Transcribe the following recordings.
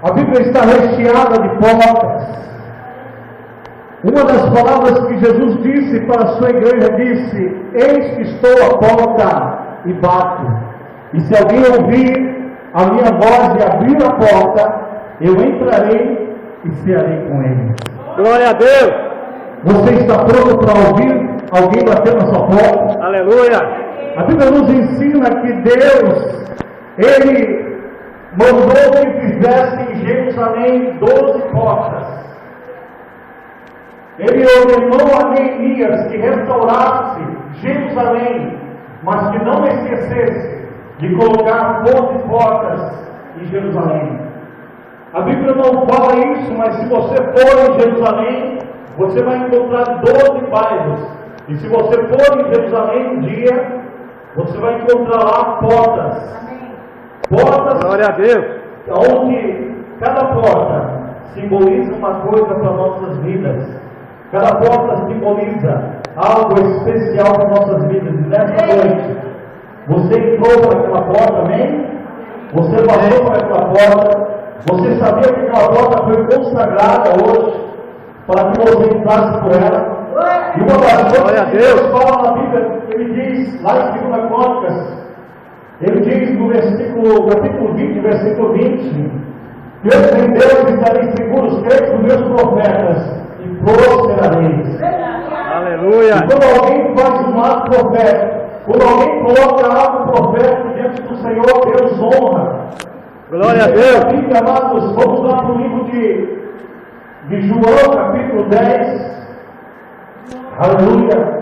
A Bíblia está recheada de portas. Uma das palavras que Jesus disse para a sua igreja, disse: eis que estou à porta e bato. E se alguém ouvir a minha voz e abrir a porta, eu entrarei e cearei com ele. Glória a Deus. Você está pronto para ouvir alguém bater na sua porta? Aleluia. A Bíblia nos ensina que Deus, Ele mandou que fizesse em Jerusalém 12 portas. Ele ordenou a Neemias que restaurasse Jerusalém, mas que não esquecesse de colocar 12 portas em Jerusalém. A Bíblia não fala isso, mas se você for em Jerusalém, você vai encontrar 12 bairros. E se você for em Jerusalém um dia, você vai encontrar lá portas. Portas, glória a Deus, onde cada porta simboliza uma coisa para nossas vidas. Cada porta simboliza algo especial para nossas vidas. E nessa noite, você entrou por aquela porta, amém? Você passou por aquela porta. Você sabia que aquela porta foi consagrada hoje para que você entrasse por ela. E uma das coisas que Deus fala na Bíblia, Ele diz lá em 2 Crônicas, Ele diz no capítulo 20, versículo 20: Deus em Deus estareis seguros, creio dos meus profetas, e prosperareis. Aleluia. E quando alguém faz um ato profético, quando alguém coloca algo profético diante do Senhor, Deus honra. Glória a Deus. Bíblia, amados, vamos lá para o livro de João, capítulo 10. Aleluia.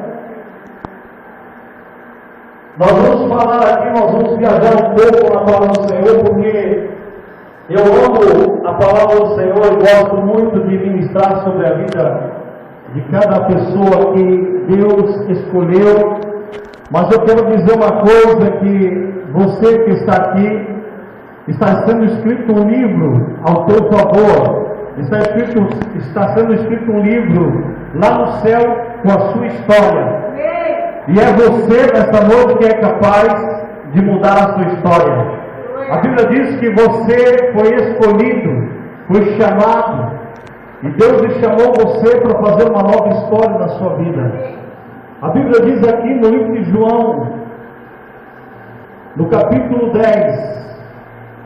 Nós vamos falar aqui, nós vamos viajar um pouco na palavra do Senhor, porque eu amo a palavra do Senhor e gosto muito de ministrar sobre a vida de cada pessoa que Deus escolheu. Mas eu quero dizer uma coisa, que você que está aqui, está sendo escrito um livro ao teu favor. Está sendo escrito um livro lá no céu com a sua história. E é você nessa noite que é capaz de mudar a sua história. A Bíblia diz que você foi escolhido, foi chamado, e Deus chamou você para fazer uma nova história na sua vida. A Bíblia diz aqui no livro de João, no capítulo 10,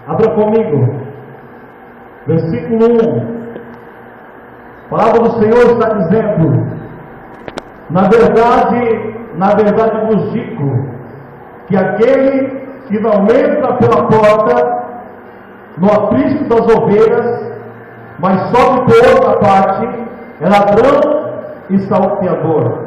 abra comigo, versículo 1. A palavra do Senhor está dizendo: na verdade vos digo, que aquele que não entra pela porta no aprisco das ovelhas, mas sobe por outra parte, é ladrão e salteador.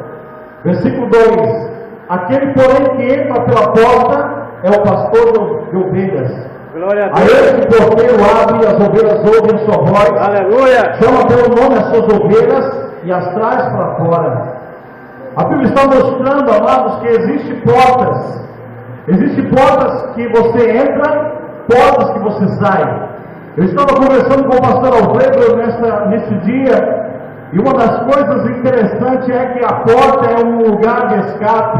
Versículo 2: aquele, porém, que entra pela porta é o pastor de ovelhas. Glória a A esse porteiro abre, as ovelhas ouvem a sua voz. Aleluia. Chama pelo nome as suas ovelhas e as traz para fora. A Bíblia está mostrando, amados, que existem portas. Existem portas que você entra, portas que você sai. Eu estava conversando com o pastor Alfredo nesse dia, e uma das coisas interessantes é que a porta é um lugar de escape.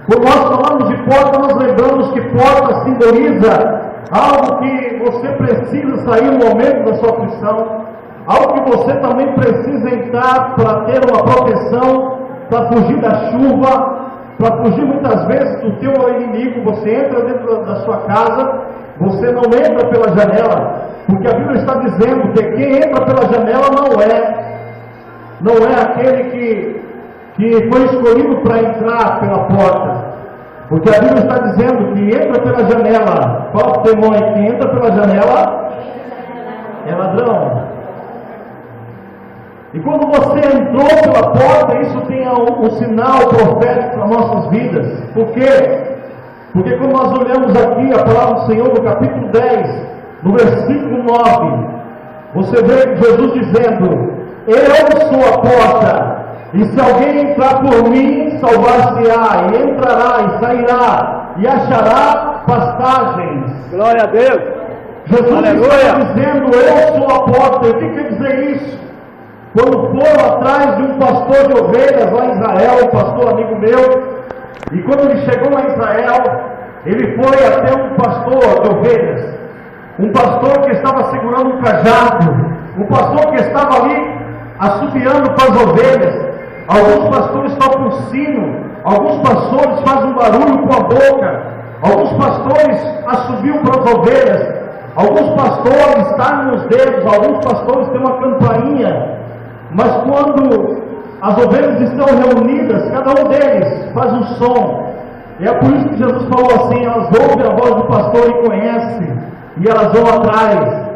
Quando nós falamos de porta, nós lembramos que porta simboliza algo que você precisa sair no momento da sua aflição, algo que você também precisa entrar para ter uma proteção, para fugir da chuva, para fugir muitas vezes do teu inimigo. Você entra dentro da sua casa, você não entra pela janela, porque a Bíblia está dizendo que quem entra pela janela não é aquele que foi escolhido para entrar pela porta, porque a Bíblia está dizendo que entra pela janela. Fala para o teu irmão aí, quem entra pela janela é ladrão. E quando você entrou pela porta, isso tem um sinal profético para nossas vidas. Por quê? Porque quando nós olhamos aqui a palavra do Senhor no capítulo 10, no versículo 9, você vê Jesus dizendo: eu sou a porta, e se alguém entrar por mim, salvar-se-á, e entrará e sairá, e achará pastagens. Glória a Deus. Jesus Aleluia. está dizendo: eu sou a porta. E o que quer dizer isso? Quando foram atrás de um pastor de ovelhas lá em Israel, um pastor amigo meu, e quando ele chegou lá em Israel, ele foi até um pastor de ovelhas, um pastor que estava segurando um cajado, um pastor que estava ali assobiando para as ovelhas. Alguns pastores tocam um sino, alguns pastores fazem um barulho com a boca, alguns pastores assobiam para as ovelhas, alguns pastores talham os dedos, alguns pastores têm uma campainha, mas quando as ovelhas estão reunidas, cada um deles faz um som. E é por isso que Jesus falou assim: elas ouvem a voz do pastor e conhecem, e elas vão atrás.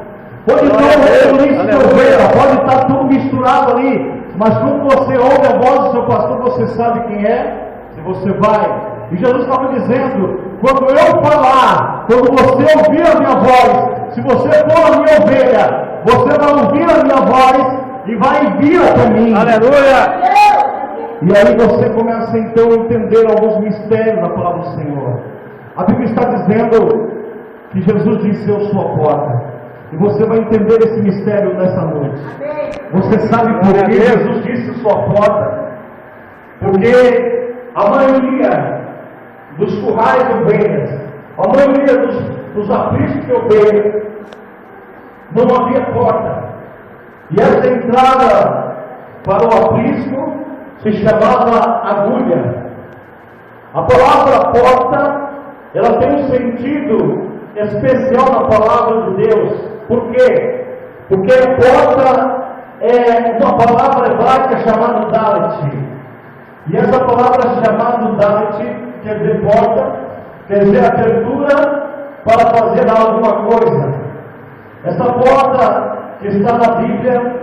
Pode estar um rebuliço de ovelha, pode estar tudo misturado ali, mas quando você ouve a voz do seu pastor, você sabe quem é, e você vai. E Jesus estava dizendo: quando eu falar, quando você ouvir a minha voz, se você for a minha ovelha, você vai ouvir a minha voz e vai vir até mim. Aleluia! E aí você começa então a entender alguns mistérios da palavra do Senhor. A Bíblia está dizendo que Jesus disse: eu sou a porta. E você vai entender esse mistério nessa noite. Você sabe por que Jesus disse sua porta? Porque a maioria dos currais de ovelhas, a maioria dos apriscos de ovelhas, não havia porta. E essa entrada para o aprisco se chamava agulha. A palavra porta, ela tem um sentido especial na palavra de Deus. Por quê? Porque porta é uma palavra hebraica chamada dalet. E essa palavra chamada dalet quer dizer porta, quer dizer abertura para fazer alguma coisa. Essa porta que está na Bíblia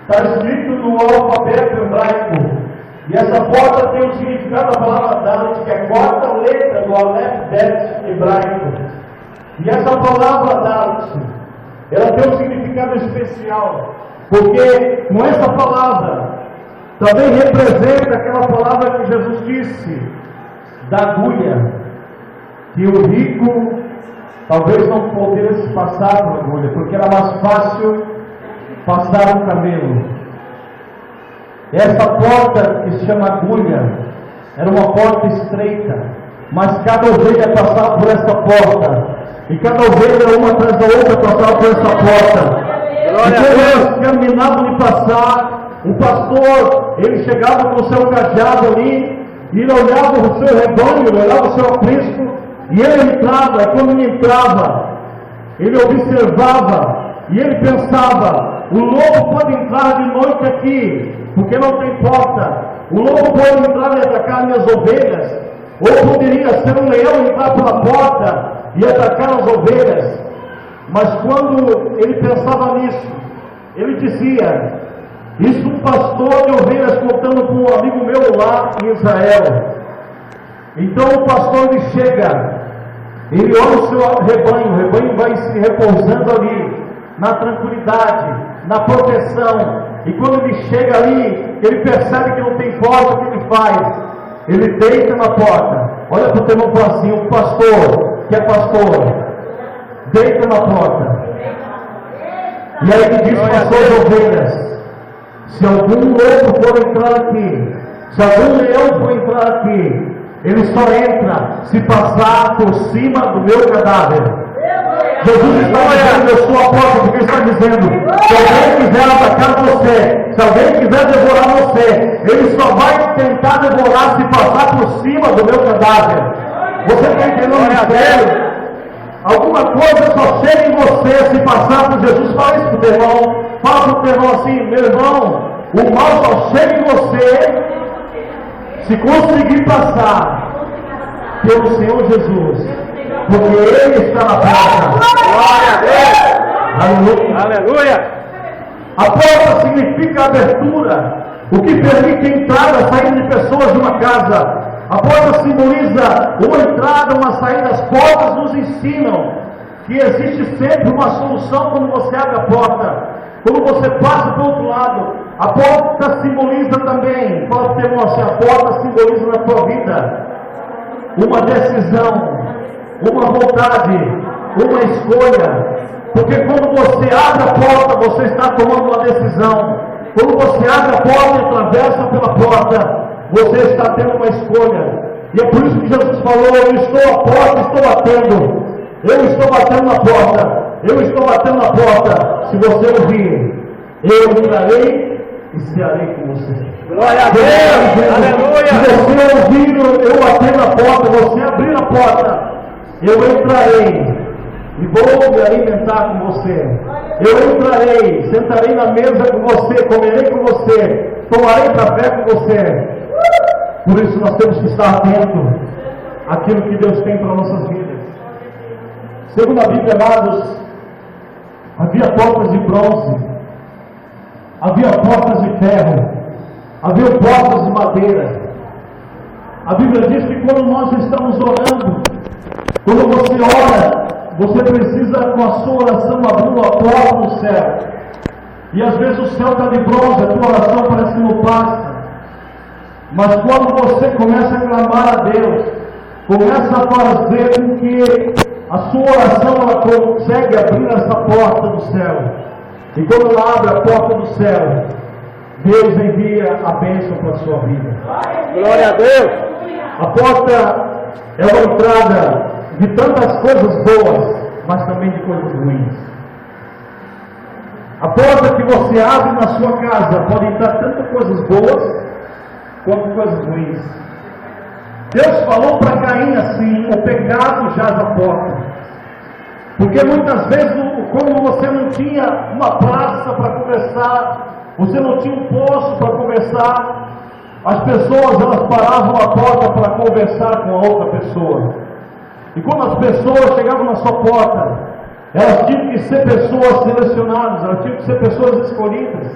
está escrito no alfabeto hebraico. E essa porta tem o significado da palavra dalet, que é a quarta letra do Aleph Bet hebraico. E essa palavra dalet, ela tem um significado especial, porque com essa palavra também representa aquela palavra que Jesus disse, da agulha, que o rico talvez não pudesse passar por agulha, porque era mais fácil passar um camelo. Essa porta que se chama agulha, era uma porta estreita, mas cada ovelha passava por essa porta. E cada ovelha, uma atrás da outra, passava por essa porta. E quando eles terminavam de passar, o pastor, ele chegava com o seu cajado ali, e ele olhava o seu rebanho, ele olhava o seu aprisco, e ele entrava. E quando ele entrava, ele observava, e ele pensava: o lobo pode entrar de noite aqui, porque não tem porta. O lobo pode entrar e atacar minhas ovelhas, ou poderia ser um leão entrar pela porta e atacar as ovelhas. Mas quando ele pensava nisso, ele dizia: isso um pastor de ovelhas contando com um amigo meu lá em Israel. Então o pastor ele chega, ele olha o seu rebanho, o rebanho vai se repousando ali, na tranquilidade, na proteção. E quando ele chega ali, ele percebe que não tem porta, o que ele faz? Ele deita na porta. Olha para o teu irmão assim: o pastor, que é pastor, deita na porta. E aí ele diz para as suas ovelhas: se algum lobo for entrar aqui, se algum leão for entrar aqui, ele só entra se passar por cima do meu cadáver. Jesus está dizendo: eu sou a porta, porque ele está dizendo: se alguém quiser atacar você, se alguém quiser devorar você, ele só vai tentar devorar se passar por cima do meu cadáver. Você está entendendo o mistério? Alguma coisa só chega em você se passar por Jesus. Fala isso para o teu irmão. Fala para o teu irmão assim: meu irmão, o mal só chega em você se conseguir passar pelo Senhor Jesus, porque Ele está na porta. Glória a Deus! Aleluia! Aleluia! A porta significa abertura, o que permite a entrada e a saída de pessoas de uma casa. A porta simboliza uma entrada, uma saída. As portas nos ensinam que existe sempre uma solução quando você abre a porta. Quando você passa para o outro lado, a porta simboliza também, fala para o irmão assim: a porta simboliza na tua vida uma decisão, uma vontade, uma escolha. Porque quando você abre a porta, você está tomando uma decisão. Quando você abre a porta e atravessa pela porta, você está tendo uma escolha. E é por isso que Jesus falou: eu estou à porta, estou batendo. Eu estou batendo na porta. Eu estou batendo na porta. Se você ouvir, eu entrarei e cearei com você. Glória a Deus! Aleluia! Se você ouvir eu bater na porta, você abrir a porta, eu entrarei e vou me alimentar com você. Eu entrarei, sentarei na mesa com você, comerei com você, tomarei café com você. Por isso nós temos que estar atentos àquilo que Deus tem para nossas vidas. Segundo a Bíblia, amados, havia portas de bronze, havia portas de ferro, havia portas de madeira. A Bíblia diz que quando nós estamos orando, quando você ora, você precisa, com a sua oração, abrir uma porta no céu. E às vezes o céu está de bronze, a tua oração parece que não passa. Mas quando você começa a clamar a Deus, começa a fazer com que a sua oração ela consegue abrir essa porta do céu. E quando ela abre a porta do céu, Deus envia a bênção para a sua vida. Glória a Deus! A porta é uma entrada de tantas coisas boas, mas também de coisas ruins. A porta que você abre na sua casa pode entrar tanto coisas boas quanto coisas ruins. Deus falou para Caim assim: o pecado jaz à porta. Porque muitas vezes, quando você não tinha uma praça para conversar, você não tinha um poço para conversar, as pessoas elas paravam a porta para conversar com a outra pessoa. E quando as pessoas chegavam na sua porta, elas tinham que ser pessoas selecionadas, elas tinham que ser pessoas escolhidas.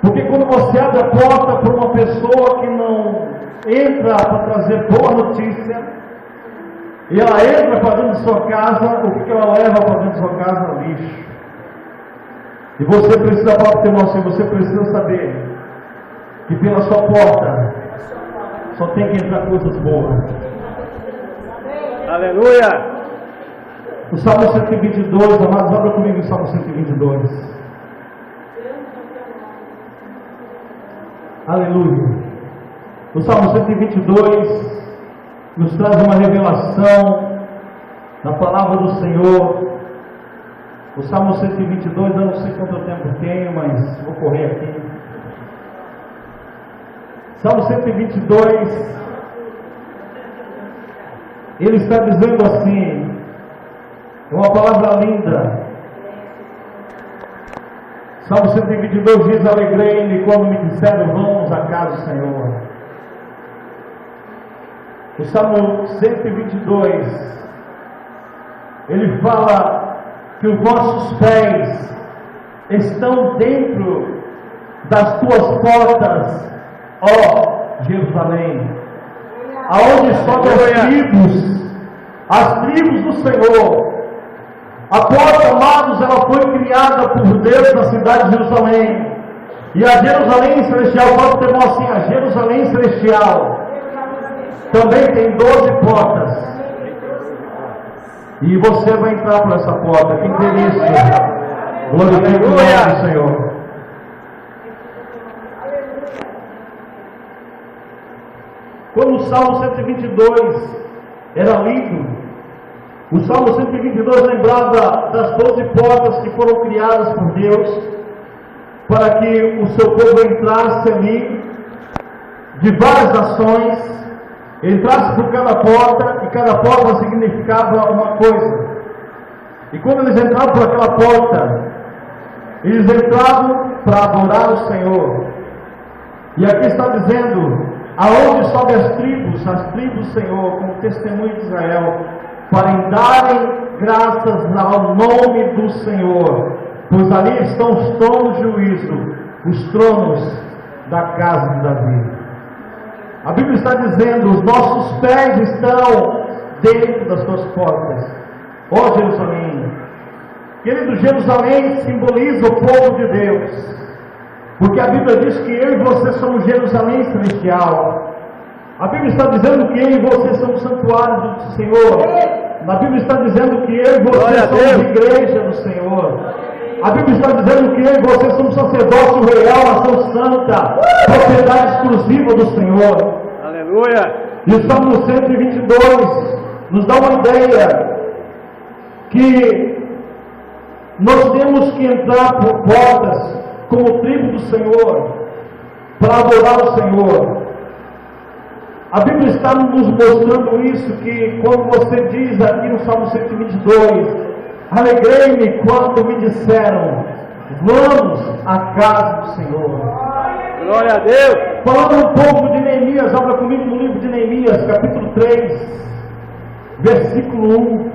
Porque quando você abre a porta para uma pessoa que não entra para trazer boa notícia, e ela entra para dentro de sua casa, o que ela leva para dentro de sua casa? Lixo. E você precisa falar para o teu irmão assim: você precisa saber que pela sua porta só tem que entrar coisas boas. Aleluia! O Salmo 122, amados, abra comigo o Salmo 122. Aleluia! O Salmo 122 nos traz uma revelação da palavra do Senhor. O Salmo 122, eu não sei quanto tempo tenho, mas vou correr aqui. Salmo 122, ele está dizendo assim, é uma palavra linda. Salmo 122 diz: alegrei-me quando me disseram, vamos à casa do Senhor. O Salmo 122, ele fala que os nossos pés estão dentro das tuas portas, ó Jerusalém, aonde sobem as tribos do Senhor. A porta, amados, ela foi criada por Deus na cidade de Jerusalém. E a Jerusalém celestial, fala para o irmão assim: a Jerusalém celestial também tem 12 portas. E você vai entrar por essa porta. Quem tem isso? Glorifique o nome do Senhor. Quando o Salmo 122 era lido, o Salmo 122 lembrava das 12 portas que foram criadas por Deus para que o seu povo entrasse ali de várias nações, entrasse por cada porta, e cada porta significava uma coisa. E quando eles entravam por aquela porta, eles entravam para adorar o Senhor. E aqui está dizendo: aonde sobe as tribos do Senhor, como testemunho de Israel, para darem graças ao nome do Senhor, pois ali estão os tronos de juízo, os tronos da casa de Davi. A Bíblia está dizendo: os nossos pés estão dentro das tuas portas, ó Jerusalém. Querido, Jerusalém simboliza o povo de Deus, porque a Bíblia diz que eu e você somos Jerusalém celestial. A Bíblia está dizendo que eu e você somos santuários do Senhor. A Bíblia está dizendo que eu e você somos igreja do Senhor. A Bíblia está dizendo que eu e você somos sacerdócio real, nação santa, propriedade exclusiva do Senhor. Aleluia! E o Salmo 122 nos dá uma ideia que Nós temos que entrar por portas como tribo do Senhor, para adorar o Senhor. A Bíblia está nos mostrando isso, que quando você diz aqui no Salmo 122, alegrei-me quando me disseram, vamos à casa do Senhor. Glória a Deus. Falando um pouco de Neemias, abra comigo no livro de Neemias, capítulo 3, versículo 1.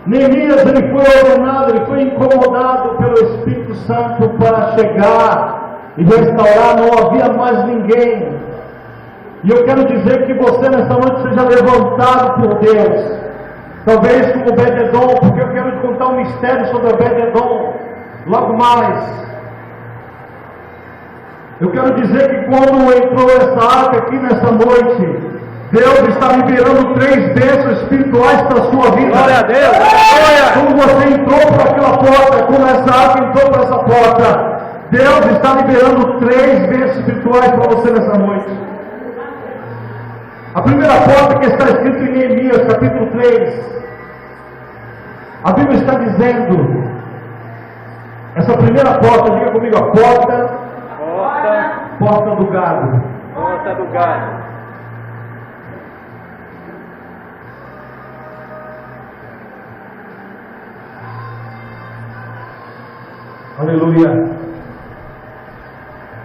Neemias, ele foi ordenado, ele foi incomodado pelo Espírito Santo para chegar e restaurar, não havia mais ninguém. E eu quero dizer que você nessa noite seja levantado por Deus, talvez como Obed-Edom, porque eu quero te contar um mistério sobre Obed-Edom, logo mais. Eu quero dizer que quando entrou essa arca aqui nessa noite, Deus está liberando 3 bênçãos espirituais para a sua vida. Glória a Deus. Glória. Quando você entrou por aquela porta, quando essa arca entrou por essa porta, Deus está liberando 3 bênçãos espirituais para você nessa noite. A primeira porta que está escrito em Neemias, capítulo 3, a Bíblia está dizendo, essa primeira porta, diga comigo, a porta do gado. Porta do gado. Aleluia.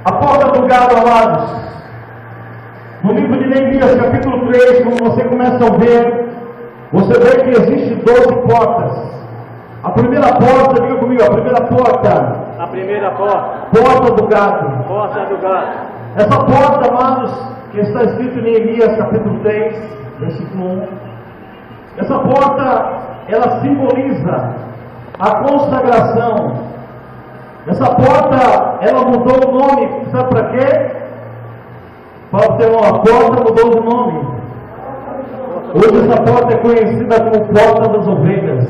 A porta do gado, amados. No livro de Neemias, capítulo 3, quando você começa a ver, você vê que existe 12 portas. A primeira porta, diga comigo, a primeira porta. A primeira porta. Porta do gado. Porta do gado. Essa porta, amados, que está escrito em Neemias, capítulo 3, versículo 1. Essa porta, ela simboliza a consagração. Essa porta, ela mudou o nome, sabe para quê? Para ter uma porta, mudou o nome. Hoje essa porta é conhecida como Porta das Ovelhas.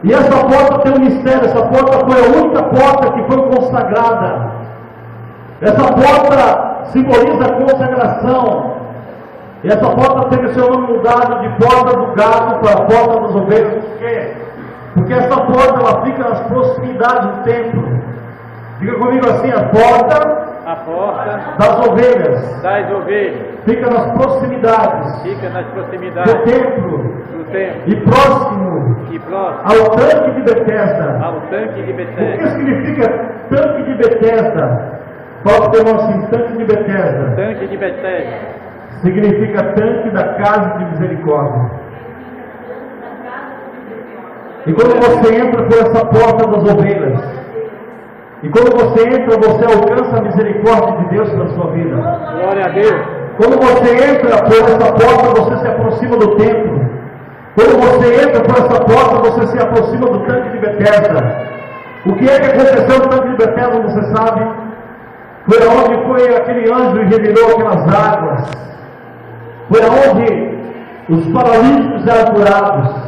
E essa porta tem um mistério. Essa porta foi a única porta que foi consagrada. Essa porta simboliza a consagração. E essa porta teve seu nome mudado de Porta do Gado para Porta das Ovelhas. Por quê? Porque essa porta, ela fica nas proximidades do templo. Diga comigo assim, a porta das ovelhas. Das ovelhas. Fica nas proximidades. Fica nas proximidades do templo. Do templo. E próximo. E próximo. Ao tanque de Betesda. Ao tanque de O Betesda. que significa tanque de Betesda? Fala para o irmão assim, tanque de Betesda. Tanque de Betesda. Significa tanque da casa de misericórdia. E quando você entra por essa porta das ovelhas, e quando você entra, você alcança a misericórdia de Deus para sua vida. Glória a Deus. Quando você entra por essa porta, você se aproxima do templo. Quando você entra por essa porta, você se aproxima do tanque de Betesda. O que é que aconteceu no tanque de Betesda, você sabe? Foi aonde foi aquele anjo e revirou aquelas águas. Foi aonde os paralíticos eram curados.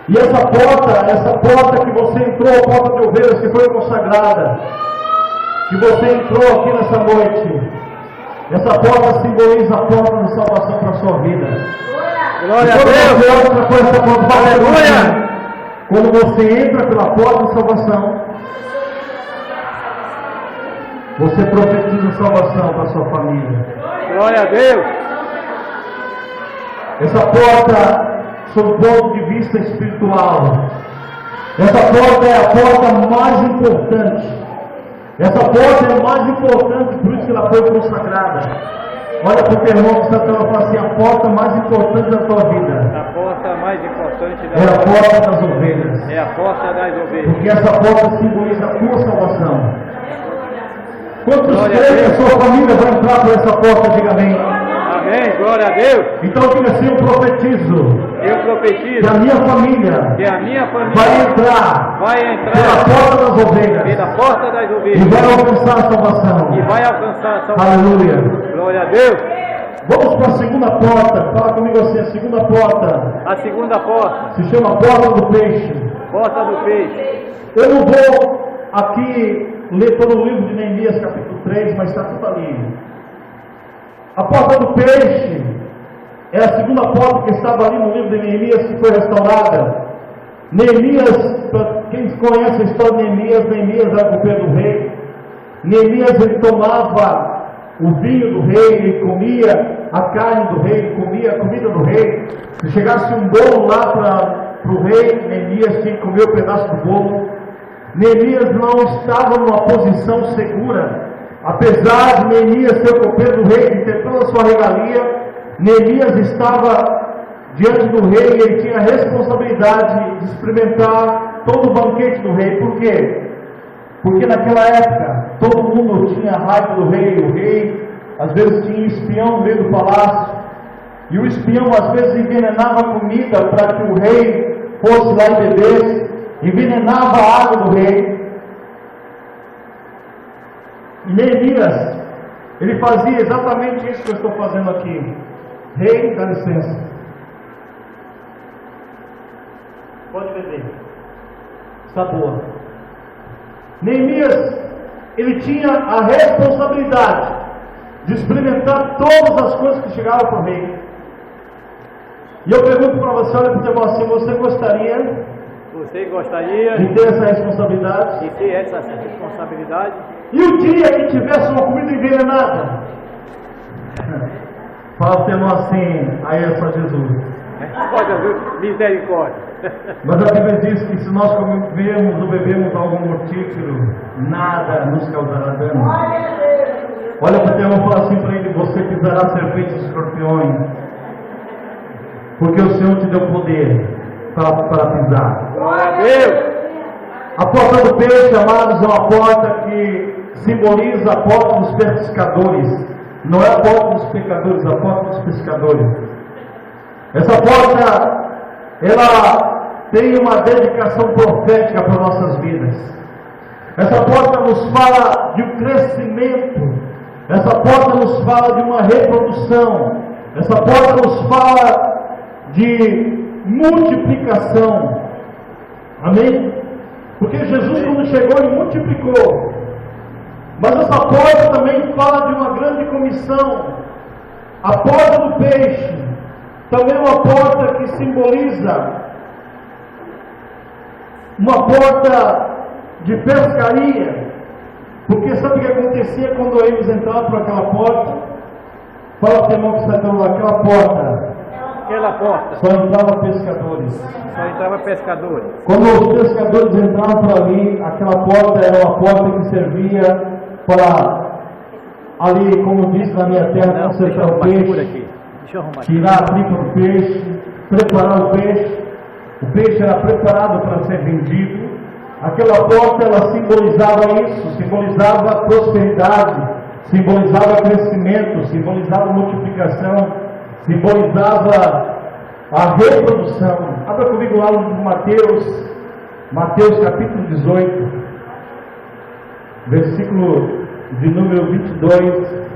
E essa porta que você entrou, a porta de ovelhas que foi consagrada, que você entrou aqui nessa noite, essa porta simboliza a porta de salvação para a sua vida. Glória a Deus. Você entra por essa porta, aleluia. Quando você entra pela porta de salvação, você profetiza salvação para a sua família. Glória a Deus. Essa porta, sob o ponto de vista espiritual, essa porta é a porta mais importante. Essa porta é mais importante, por isso que ela foi consagrada. Olha para o teu irmão que está falando assim, a porta mais importante da tua vida. A porta mais importante da é a porta das ovelhas. É a porta das ovelhas. Porque essa porta simboliza a tua salvação. Quantos creem que a sua família vai entrar por essa porta? Diga amém. Amém, glória a Deus. Então diga assim, eu profetizo. Eu profetizo que a minha família vai entrar pela porta das ovelhas. Pela porta das ovelhas. E vai alcançar a salvação. E vai alcançar a salvação. Aleluia. Glória a Deus. Vamos para a segunda porta. Fala comigo assim, a segunda porta. A segunda porta se chama Porta do Peixe. Porta do Peixe. Eu não vou aqui ler todo o livro de Neemias, capítulo 3, mas está tudo ali. A porta do peixe é a segunda porta que estava ali no livro de Neemias, que foi restaurada. Neemias, para quem conhece a história de Neemias, Neemias era copeiro do rei. Neemias, ele tomava o vinho do rei, ele comia a carne do rei, ele comia a comida do rei. Se chegasse um bolo lá para o rei, Neemias tinha que comer um pedaço do bolo. Neemias não estava numa posição segura, apesar de Neemias ser o copeiro do rei e ter toda a sua regalia. Neemias estava diante do rei e ele tinha a responsabilidade de experimentar todo o banquete do rei. Por quê? Porque naquela época todo mundo tinha raiva do rei. O rei às vezes tinha um espião no meio do palácio, e o espião às vezes envenenava a comida para que o rei fosse lá e bebesse, envenenava a água do rei. E Neemias, ele fazia exatamente isso que eu estou fazendo aqui. Rei, dá licença, pode beber, está boa. Neemias, ele tinha a responsabilidade de experimentar todas as coisas que chegavam para o rei. E eu pergunto para você, olha para o teu irmão assim, você gostaria de ter essa responsabilidade? E o dia que tivesse uma comida envenenada? Fala para o teu irmão assim, aí é só Jesus. Misericórdia. Mas a Bíblia diz que se nós comermos ou bebemos algum mortífero, nada nos causará dano. Olha para o teu irmão e fala assim para ele, você pisará serpentes e escorpiões, porque o Senhor te deu poder para pisar. Glória a Deus. A porta do peixe, amados, é uma porta que simboliza a porta dos pescadores. Não é a porta dos pecadores, é a porta dos pescadores. Essa porta, ela tem uma dedicação profética para nossas vidas. Essa porta nos fala de um crescimento. Essa porta nos fala de uma reprodução. Essa porta nos fala de multiplicação. Amém? Porque Jesus, quando chegou, ele multiplicou. Mas essa porta também fala de uma grande comissão. A porta do peixe também é uma porta que simboliza uma porta de pescaria. Porque sabe o que acontecia quando eles entravam por aquela porta? Fala para o irmão que está entrando naquela porta. Aquela porta. Só entrava pescadores. Só entrava pescadores. Quando os pescadores entravam por ali, aquela porta era uma porta que servia para, ali, como disse na minha terra, consertar o peixe, tirar a tripa do peixe, preparar o peixe. O peixe era preparado para ser vendido. Aquela porta, ela simbolizava isso, simbolizava prosperidade, simbolizava crescimento, simbolizava multiplicação, simbolizava a reprodução. Abra comigo lá no Mateus capítulo 18, versículo de número 22.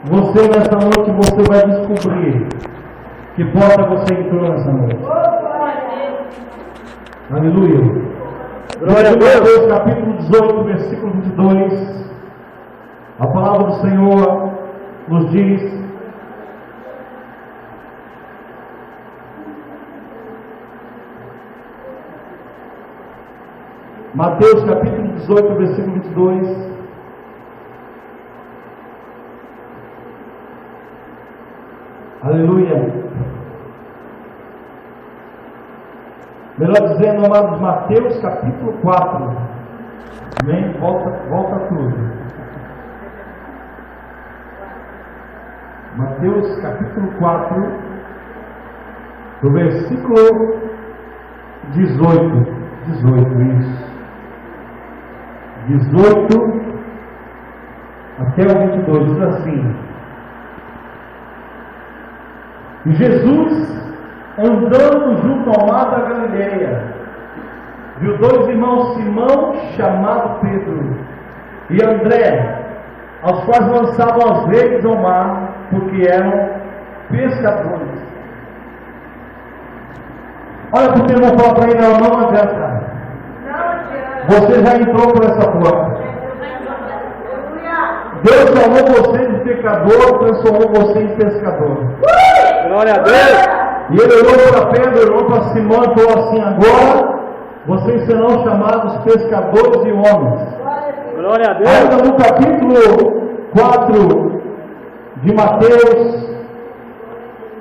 Você nessa noite, você vai descobrir que porta você entrou nessa noite. Aleluia. Glória a Deus. Mateus capítulo 18, versículo 22. A palavra do Senhor nos diz: Mateus capítulo 18, versículo 22. Aleluia. Melhor dizendo, amados, Mateus capítulo 4. Amém? Volta tudo. Mateus capítulo 4, do versículo 18. 18, isso. 18 até o 22, diz assim: E Jesus, andando junto ao mar da Galileia, viu dois irmãos, Simão, chamado Pedro, e André, aos quais lançavam as redes ao mar, porque eram pescadores. Olha para o teu irmão, fala para ele: não adianta. Você já entrou por essa porta. Deus chamou você de ter pecador, transformou você em pescador. Glória a Deus. E ele olhou para Pedro, olhou para Simão e falou assim: agora vocês serão chamados pescadores de homens. Glória a Deus. Ainda no capítulo 4 de Mateus,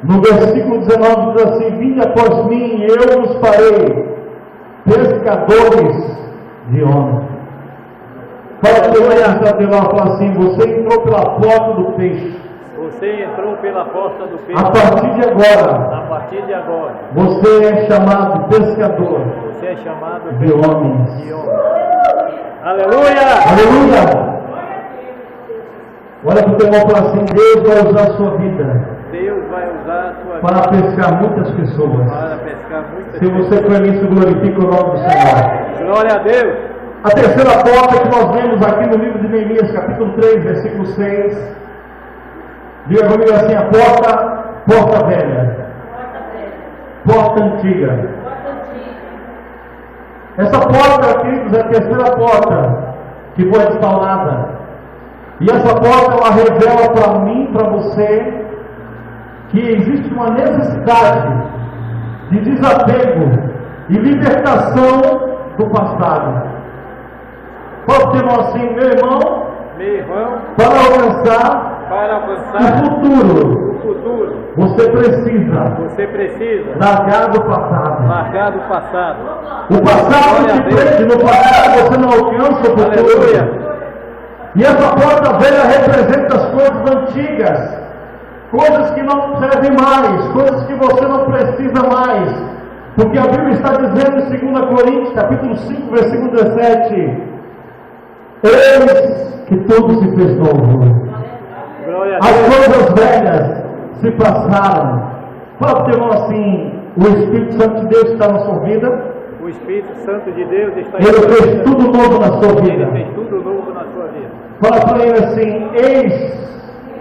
no versículo 19, diz assim: vinde após mim, eu vos farei pescadores de homens. Fala para o lá, fala assim: você entrou pela porta do peixe. Você entrou pela porta do peixe. A partir de agora, A partir de agora, você é chamado pescador você é chamado de homens. de homem. Aleluia. Aleluia! Olha para o teu irmão e fala assim: Deus vai usar a sua vida Deus vai usar a sua vida para pescar muitas pessoas. para pescar muitas Se você for nisso, glorifica o nome do Senhor. Glória a Deus. A terceira porta que nós vemos aqui no livro de Neemias, capítulo 3, versículo 6. Diga comigo assim: a porta velha, porta antiga. Essa porta, queridos, é a terceira porta que foi instaurada. E essa porta, ela revela para mim, para você, que existe uma necessidade de desapego e libertação do passado. Pode ter assim: meu irmão, para alcançar o futuro, você precisa largar do passado. Largar do passado. O passado te prende, no passado você não alcança o futuro. Aleluia. E essa porta velha representa as coisas antigas, coisas que não servem mais, coisas que você não precisa mais, porque a Bíblia está dizendo em 2 Coríntios, capítulo 5, versículo 17: eis que tudo se fez novo. Glória a As Deus. coisas velhas se passaram. Fala para o irmão assim: o Espírito Santo de Deus está na sua vida. O Espírito Santo de Deus está em Ele sua fez vida. tudo novo na sua Ele vida. fez tudo novo na sua vida. Fala para ele assim: eis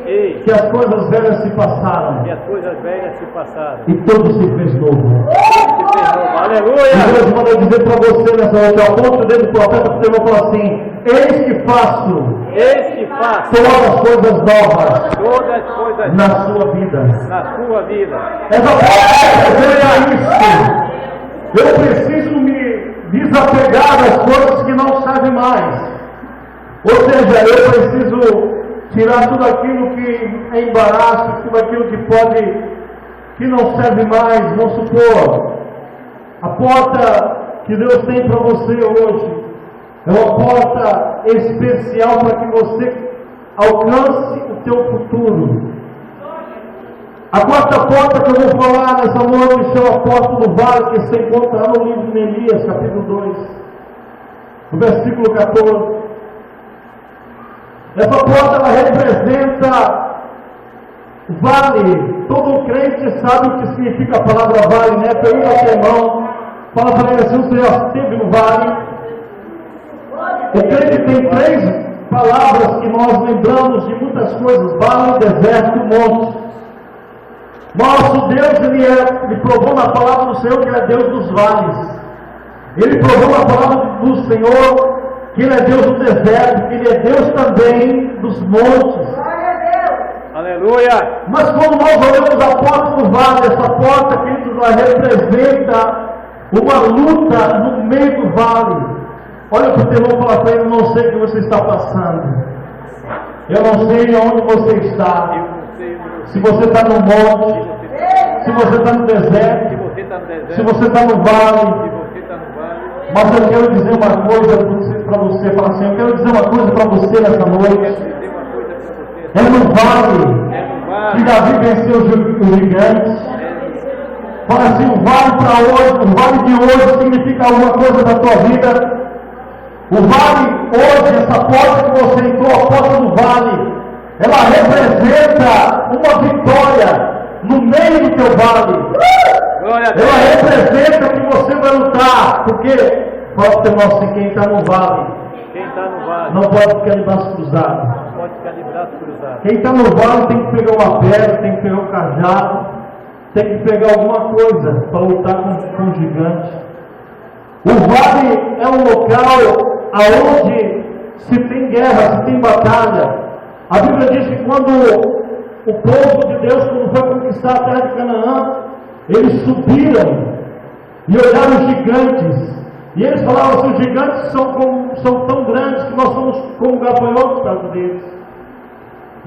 Eis que as coisas velhas se passaram que as coisas velhas se passaram. e tudo se fez novo. Se fez novo. E Aleluia. Deus manda dizer para você nessa noite: aponta o dedo do profeta, porque eu vou falar assim: eis que faço Eis que faço todas as coisas novas todas as coisas na sua vida. na sua vida. Essa porta representa isso. Eu preciso me desapegar das coisas que não servem mais. Ou seja, eu preciso tirar tudo aquilo que é embaraço, tudo aquilo que não serve mais. Vamos supor, a porta que Deus tem para você hoje é uma porta especial para que você alcance o teu futuro. A quarta porta que eu vou falar nessa noite chama a porta do vale, que se encontra lá no livro de Neemias, capítulo 2, no versículo 14. Essa porta, ela representa vale. Todo crente sabe o que significa a palavra vale, né? Pergunta ao seu irmão, fala para ele assim: você já esteve no vale? O crente tem 3 palavras que nós lembramos de muitas coisas: vale, deserto, monte. Nosso Deus, ele provou na palavra do Senhor que Ele é Deus dos vales. Ele provou na palavra do Senhor que Ele é Deus do deserto, que Ele é Deus também dos montes. Aleluia. Mas quando nós olhamos a porta do vale, essa porta, queridos, ela representa uma luta no meio do vale. Olha para o teu irmão e fala para ele: eu não sei o que você está passando. Eu não sei onde você está. Eu não sei onde Se você está no monte, se você está no deserto, se você está no deserto, se você está no vale. se você está no vale. Mas eu quero dizer uma coisa para você. Fala assim: eu quero dizer uma coisa para você nessa Quero noite. dizer uma coisa para você. É no vale É no que vale. Davi venceu os gigantes. Fala assim: o vale para hoje, o vale de hoje significa alguma coisa na tua vida. O vale hoje, essa porta que você entrou, a porta do vale, ela representa uma vitória no meio do teu vale. Glória a Deus. Ela representa que você vai lutar, porque pode ter nosso quem está no vale Quem está no vale não pode ficar de braço cruzado. pode ficar de braço cruzado. Quem está no vale tem que pegar uma pedra, tem que pegar um cajado, tem que pegar alguma coisa para lutar com o gigante. O vale é um local aonde se tem guerra, se tem batalha. A Bíblia diz que quando o povo de Deus, quando foi conquistar a terra de Canaã, eles subiram e olharam os gigantes. E eles falavam assim: os gigantes são tão grandes que nós somos como gafanhotos perto deles.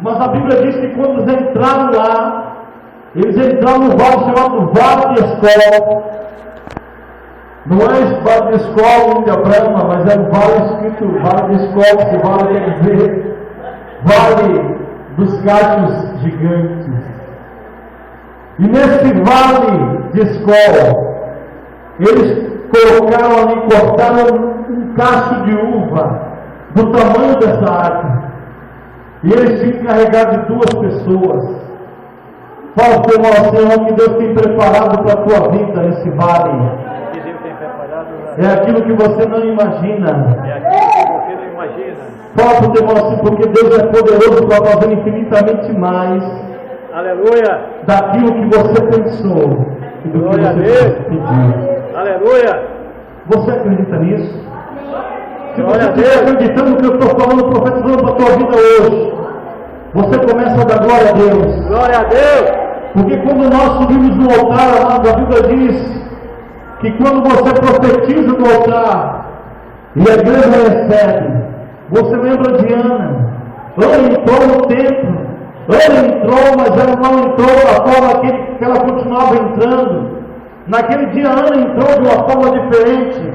Mas a Bíblia diz que quando eles entraram lá, eles entraram no vale chamado Vale de Escol. Não é Vale de Escol, Índia Brahma, mas é um vale escrito Vale de Escol. Esse vale quer dizer Vale dos Cachos Gigantes. E nesse Vale de Escol, eles colocaram ali, cortaram um cacho de uva do tamanho dessa árvore, e eles tinham que carregar de 2 pessoas. Fala para o irmão assim: o que Deus tem preparado para a tua vida nesse vale Que Deus tem preparado é aquilo que você não imagina. é aquilo que você não imagina. Fala para o teu irmão assim: porque Deus é poderoso para fazer infinitamente mais Aleluia. daquilo que você pensou e do que Glória a você Deus. pediu. Aleluia. Você acredita nisso? Se Glória você a estiver Deus. acreditando no que eu estou falando, profetizando para a tua vida hoje, você começa a dar glória a Deus. Glória a Deus. Porque quando nós subimos no altar, a Bíblia diz que quando você profetiza no altar e a igreja recebe, você lembra de Ana. Ana entrou no templo, Ana entrou, mas ela não entrou da forma que ela continuava entrando. Naquele dia Ana entrou de uma forma diferente,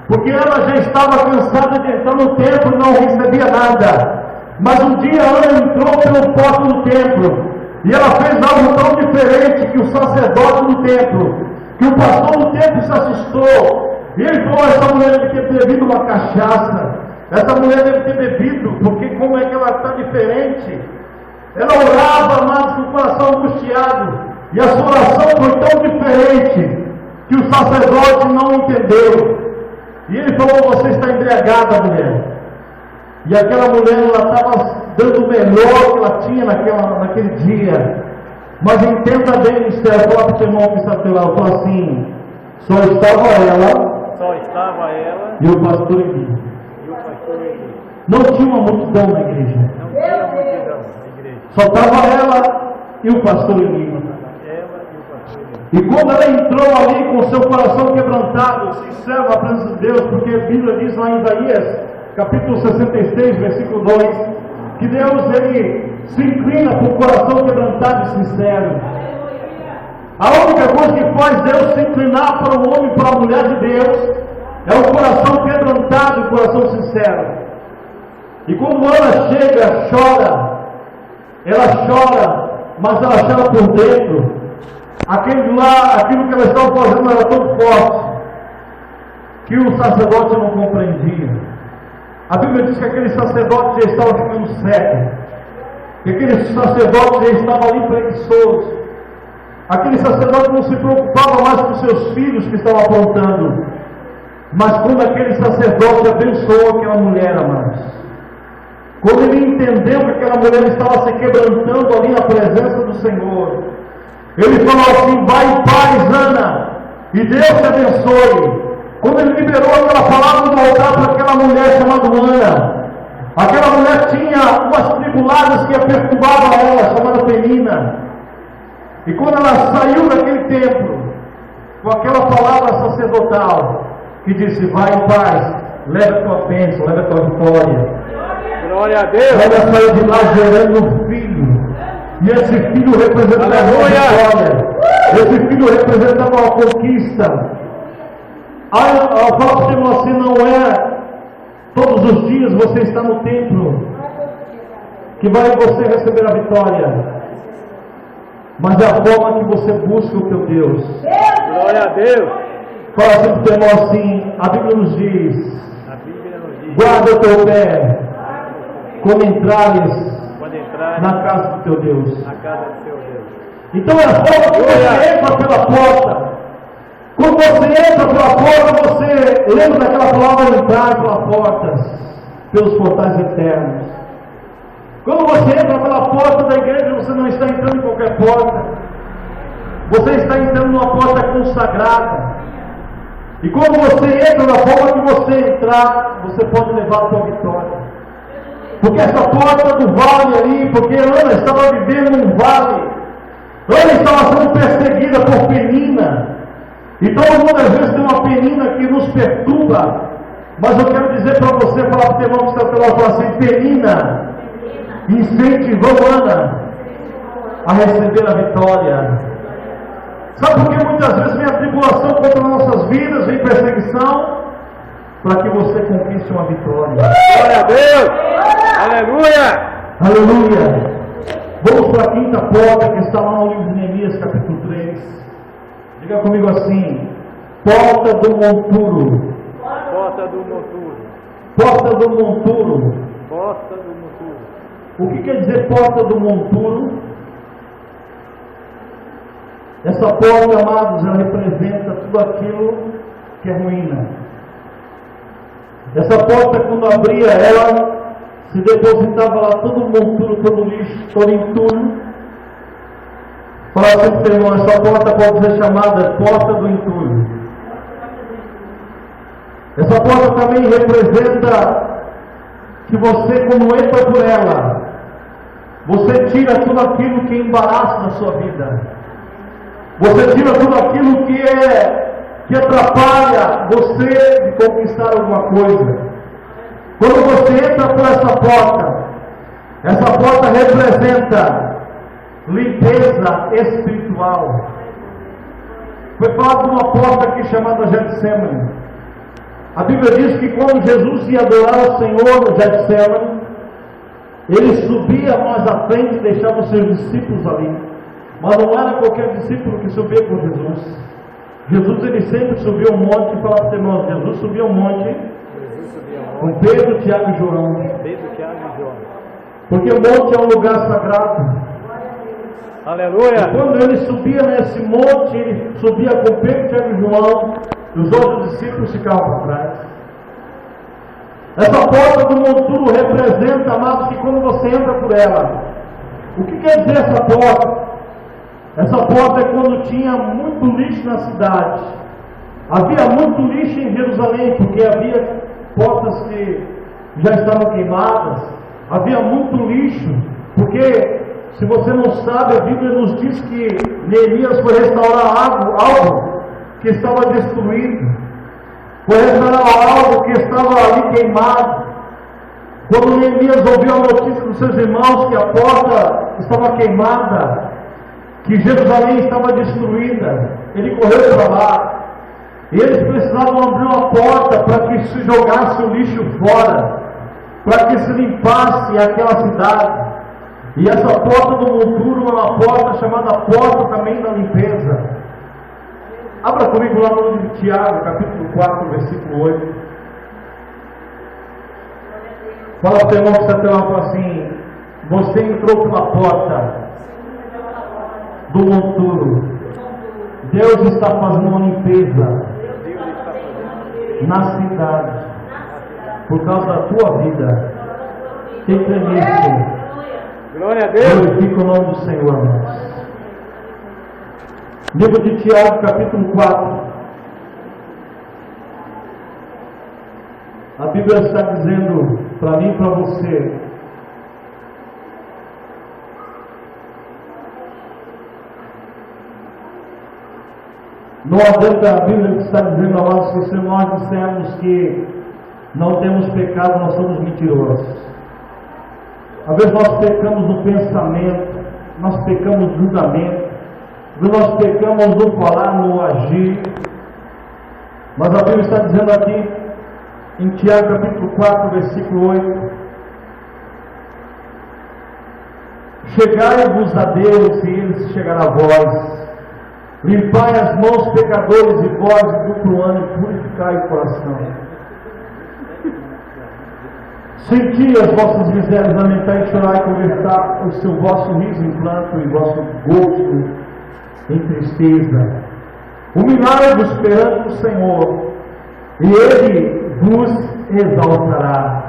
porque ela já estava cansada de entrar no templo e não recebia nada. Mas um dia Ana entrou pelo pórtico do templo, e ela fez algo tão diferente que o sacerdote do templo, que o pastor do templo se assustou. E ele falou: essa mulher deve ter bebido uma cachaça, essa mulher deve ter bebido, porque como é que ela está diferente? Ela orava, amados, com o coração angustiado, e a sua oração foi tão diferente que o sacerdote não entendeu. E ele falou: você está embriagada, mulher. E aquela mulher, ela estava dando o melhor que ela tinha naquele dia. Mas entenda bem, mistério, fala para o seu irmão que está do teu lado, eu falo assim: só estava ela Só estava ela e o pastor Eli. e o pastor Eli. Não tinha uma multidão na igreja, Não tinha multidão na igreja. só estava ela e o pastor Eli. Ela e o pastor Eli. E quando ela entrou ali com o seu coração quebrantado, sincero na presença de Deus, porque a Bíblia diz lá em Isaías, capítulo 66, versículo 2, que Deus, ele se inclina por coração quebrantado e sincero. A única coisa que faz Deus se inclinar para o homem e para a mulher de Deus é o coração quebrantado e o coração sincero. E quando Ana chega, chora, ela chora, mas ela chora por dentro. Aquilo que ela estava fazendo era tão forte que o sacerdote não compreendia. A Bíblia diz que aquele sacerdote já estava ficando cego, que aquele sacerdote já estava ali preguiçoso. Aquele sacerdote não se preocupava mais com seus filhos que estavam aprontando. Mas quando aquele sacerdote abençoou aquela mulher, amados, quando ele entendeu que aquela mulher estava se quebrantando ali na presença do Senhor, ele falou assim: vai em paz, Ana, e Deus te abençoe. Quando ele liberou aquela palavra do altar para aquela mulher chamada Ana, aquela mulher tinha umas tribuladas que a perturbavam ela, chamada Penina. E quando ela saiu daquele templo, com aquela palavra sacerdotal, que disse: vai em paz, leva a tua bênção, leva a tua vitória. Glória a Deus. Ela saiu de lá gerando um filho. E esse filho representava uma vitória. Esse filho representava uma conquista. Aí eu falo para você assim: não é todos os dias você está no templo que vai você receber a vitória, mas é a forma que você busca o teu Deus. Glória a Deus. Fala assim para o teu irmão assim: a Bíblia nos diz: A Bíblia nos diz: guarda o teu pé quando entrares quando entrar na casa do teu Deus. na casa do seu Deus. Então é a forma que você entra pela porta. Quando você entra pela porta, você lembra daquela palavra: entrar pela porta, pelos portais eternos. Quando você entra pela porta da igreja, você não está entrando em qualquer porta. Você está entrando numa porta consagrada. E quando você entra, da forma que você entrar, você pode levar a sua vitória. Porque essa porta do vale ali, porque Ana estava vivendo num vale, Ana estava sendo perseguida por Penina, e todo mundo às vezes tem uma Penina que nos perturba, mas eu quero dizer para você, falar para o teu irmão que está pelo lado, falar assim: Penina incentivou Ana a receber a vitória. Sabe por que muitas vezes vem a tribulação contra nossas vidas, vem perseguição? Para que você conquiste uma vitória. Glória a Deus! Aleluia! Aleluia! Vamos para a quinta porta que está lá no livro de Neemias, capítulo 3. Diga comigo assim: porta do monturo. Porta do monturo. Porta do monturo. Porta do monturo. O que quer dizer porta do monturo? Essa porta, amados, ela representa tudo aquilo que é ruína. Essa porta, quando abria, ela se depositava lá todo o monturo, todo o lixo, todo o entulho. Fala assim para o irmão: essa porta pode ser chamada porta do entulho. Essa porta também representa que você, quando entra por ela, você tira tudo aquilo que embaraça na sua vida. Você tira tudo aquilo que atrapalha você de conquistar alguma coisa. Quando você entra por essa porta representa limpeza espiritual. Foi falado de uma porta aqui chamada Getsemane. A Bíblia diz que quando Jesus ia adorar ao Senhor no Getsemane, ele subia mais à frente e deixava os seus discípulos ali. Mas não era qualquer discípulo que subia com Jesus. Jesus, ele sempre subiu um monte. E falava para os irmãos: Jesus subiu um monte com Pedro, Tiago e João. Pedro, Tiago e João. Porque o monte é um lugar sagrado. Aleluia! E quando ele subia nesse monte, ele subia com Pedro, Tiago e João, e os outros discípulos ficavam para trás. Essa porta do monturo representa, amados, que quando você entra por ela, o que quer dizer essa porta? Essa porta é quando tinha muito lixo na cidade. Havia muito lixo em Jerusalém, porque havia portas que já estavam queimadas. Havia muito lixo, porque, se você não sabe, a Bíblia nos diz que Neemias foi restaurar algo que estava destruído. Foi restaurar algo que estava ali queimado. Quando Neemias ouviu a notícia dos seus irmãos que a porta estava queimada, que Jerusalém estava destruída, ele correu para lá. E eles precisavam abrir uma porta para que se jogasse o lixo fora, para que se limpasse aquela cidade. E essa porta do monturo é uma porta chamada porta também da limpeza. Abra comigo lá no livro de Tiago, capítulo 4, versículo 8. Fala para o irmão que está até lá, fala assim: você entrou pela porta do monturo. Deus está fazendo uma limpeza na cidade por causa da tua vida. Quem crê nisso? Glória a Deus! Glorifica o nome do Senhor, amados. Livro de Tiago, capítulo 4. A Bíblia está dizendo para mim e para você: não adianta, a Bíblia está dizendo, amados, que se nós dissermos que não temos pecado, nós somos mentirosos. Às vezes nós pecamos no pensamento, nós pecamos no julgamento, nós pecamos no falar, no agir. Mas a Bíblia está dizendo aqui, em Tiago capítulo 4, versículo 8: chegai-vos a Deus e Ele se chegará a vós. Limpai as mãos, pecadores, e vós, de duplo ânimo, purificai o coração. Senti as vossas misérias, lamentai e chorai, convertai o seu vosso riso em pranto e vosso gosto em tristeza. Humilhai-vos perante o Senhor, e Ele vos exaltará.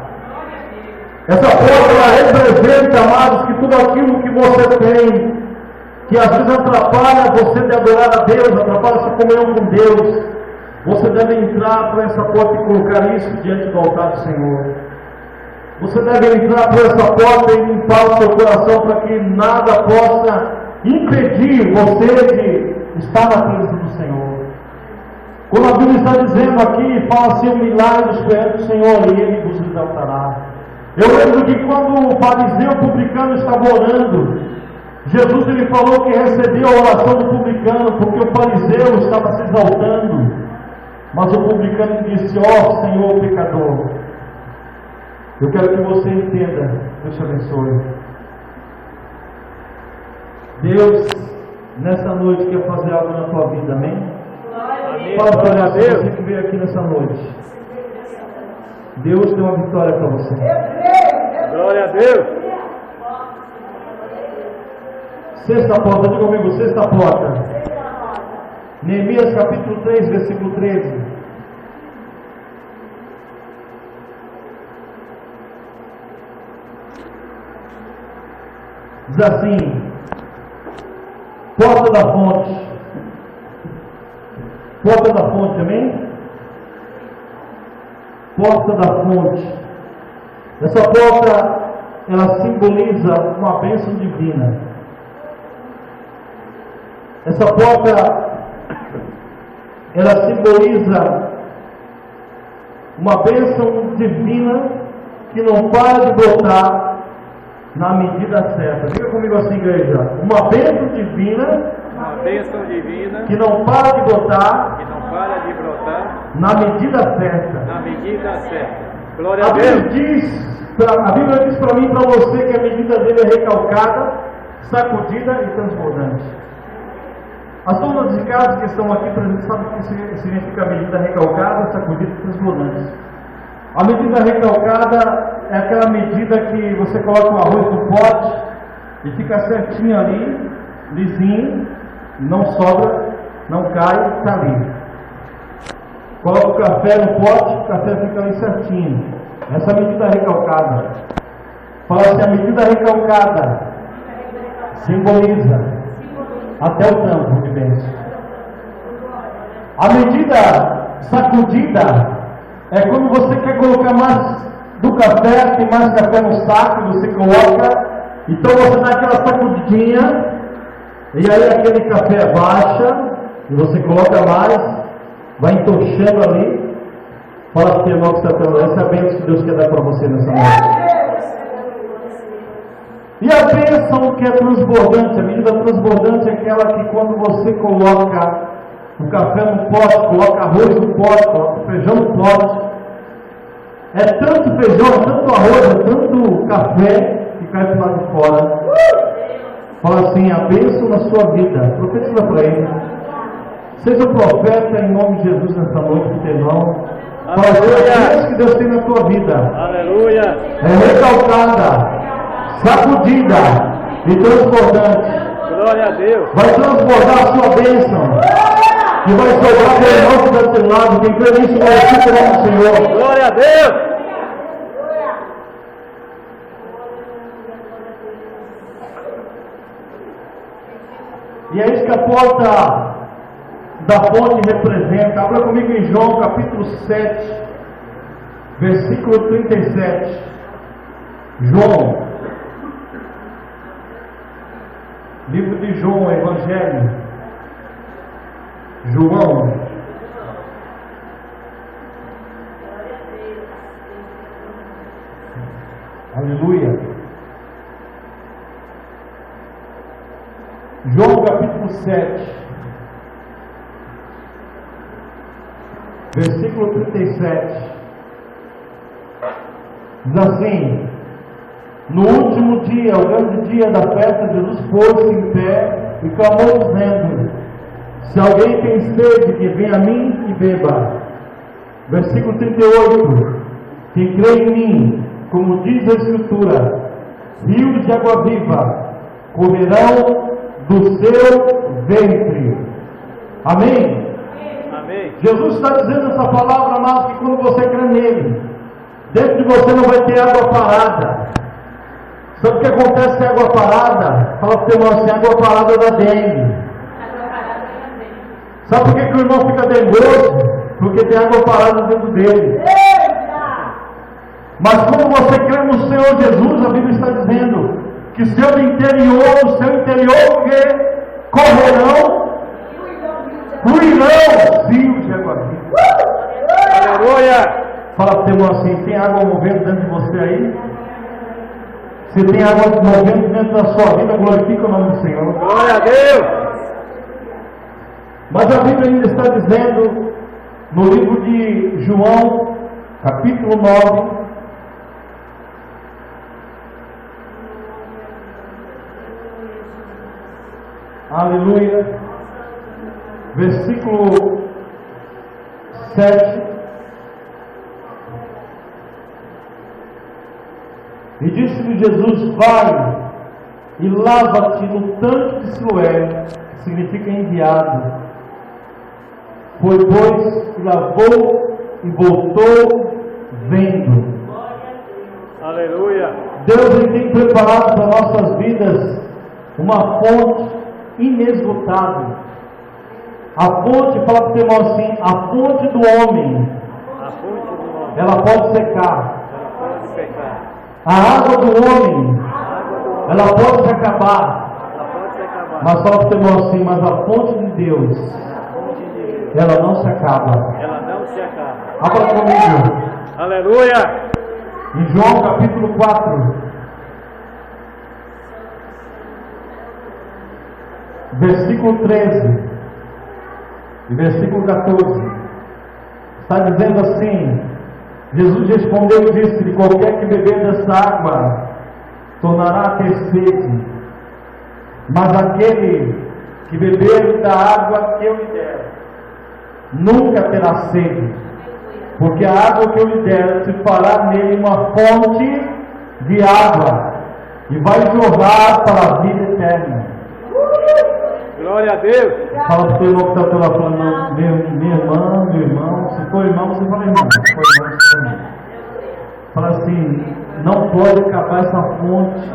Essa porta, ela representa, amados, que tudo aquilo que você tem, que às vezes atrapalha você de adorar a Deus, atrapalha a sua comunhão com Deus, você deve entrar por essa porta e colocar isso diante do altar do Senhor. Você deve entrar por essa porta e limpar o seu coração para que nada possa impedir você de estar na presença do Senhor. Quando a Bíblia está dizendo aqui, fala assim, o milagre dos pés do Senhor, e Ele vos exaltará. Eu lembro que quando o fariseu publicano estava orando, Jesus ele falou que recebia a oração do publicano, porque o fariseu estava se exaltando, mas o publicano disse, ó Senhor pecador, eu quero que você entenda, Deus te abençoe. Deus, nessa noite, quer fazer algo na tua vida, amém? Amém. Fala Glória para a você Deus. que veio aqui nessa noite. Deus deu uma vitória para você. Glória a Deus. Sexta porta, diga comigo, sexta porta. Neemias capítulo 3, versículo 13. Diz assim: porta da fonte. Porta da fonte, amém? Porta da fonte. Essa porta, ela simboliza uma bênção divina. Essa porta, ela simboliza uma bênção divina que não para de brotar na medida certa. Diga comigo assim, igreja. Uma bênção divina, Uma bênção divina que não para de brotar que não para de brotar na medida certa. na medida certa. Glória A a Bíblia Deus. diz para mim e para você que a medida dele é recalcada, sacudida e transbordante. As turmas de casa que estão aqui presentes sabem o que significa a medida recalcada, sacudida e transbordante. A medida recalcada é aquela medida que você coloca o arroz no pote e fica certinho ali, lisinho, não sobra, não cai, está ali. Coloca o café no pote, o café fica ali certinho. Essa é a medida recalcada. Fala assim, a medida recalcada simboliza até o tampo de bênção. A medida sacudida é quando você quer colocar mais do café, tem mais café no saco, você coloca, então você dá aquela sacudidinha, e aí aquele café baixa, e você coloca mais, vai entochando ali. Fala para o irmão que está pelo essa é a bênção que Deus quer dar para você nessa noite. E a bênção que é transbordante, a medida transbordante é aquela que quando você coloca o café no pote, coloca arroz no pote, coloca feijão no pote, é tanto feijão, é tanto arroz, é tanto café que cai para o lado de fora. Fala assim, a bênção na sua vida, profetiza para ele. Seja um profeta em nome de Jesus nessa noite, pro teu irmão. Fala assim, a bênção que Deus tem na tua vida Aleluia. é recalcada, sacudida e transbordante. Glória a Deus. Vai transbordar a sua bênção. E vai sobrar para o irmão que está do teu lado. Quem crê nisso vai ser o nosso Senhor. Glória a Deus. E é isso que a porta da fonte representa. Abra comigo em João capítulo 7, versículo 37. João, livro de João, Evangelho. João, aleluia. João capítulo 7, versículo 37, diz assim: no último dia, o grande dia da festa, Jesus pôs-se em pé e clamou dizendo: se alguém tem sede, que venha a mim e beba. Versículo 38, quem crê em mim, como diz a Escritura, rios de água viva correrão do seu ventre. Amém? Amém. Jesus está dizendo essa palavra, amado, que quando você crê nele, dentro de você não vai ter água parada. Sabe o que acontece com a água parada? Fala para o teu irmão assim, água parada da dengue. Sabe por que o irmão fica dengoso? Porque tem água parada dentro dele. Mas quando você crê crê no Senhor Jesus, a Bíblia está dizendo que o seu interior que correrão, fluirão rios de água viva. Aleluia. Fala para o teu irmão assim: tem água movendo dentro de você aí? Se tem água movendo dentro da sua vida, glorifica o nome do Senhor. Glória a Deus. Mas a Bíblia ainda está dizendo, no livro de João, capítulo 9, aleluia, versículo 7, e disse-lhe Jesus: vai e lava-te no tanque de Siloé, que significa enviado. Foi, pois, e lavou e voltou vendo. Aleluia. Deus ele tem preparado para nossas vidas uma fonte inesgotável. A fonte, fala para o teu irmão assim: a fonte do homem, A fonte do homem. ela pode secar. Ela pode secar. A água do homem, A água do homem. ela pode se acabar. Ela pode se acabar. Mas fala para o teu irmão assim: mas a fonte de Deus, A fonte de Deus. ela não se acaba. Ela não se acaba. Abra comigo Aleluia. em João capítulo 4, versículo 13 e versículo 14. Está dizendo assim: Jesus respondeu e disse-lhe: qualquer que beber dessa água tornará a ter sede, mas aquele que beber da água que eu lhe der nunca terá sede, porque a água que eu lhe der se fará nele uma fonte de água, e vai jorrar para a vida eterna. Glória a Deus. Fala para o teu irmão que está ao teu lado, falando: não, minha irmã, meu irmão. Se for irmão, você fala irmão. Se for irmão, você fala irmão. Fala assim: não pode acabar essa fonte.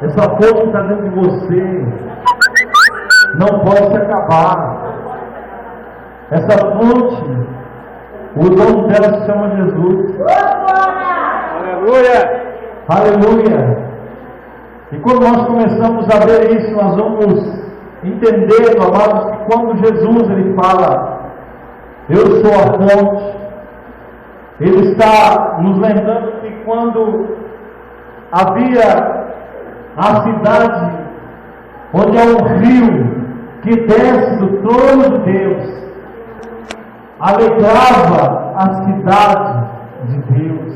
Essa fonte que está dentro de você não pode se acabar. Essa fonte, o dono dela se chama Jesus. Aleluia. Aleluia! E quando nós começamos a ver isso, nós vamos entender, amados, que quando Jesus ele fala: eu sou a fonte, ele está nos lembrando que quando havia a cidade onde há um rio que desce do trono de Deus, alegrava a cidade de Deus.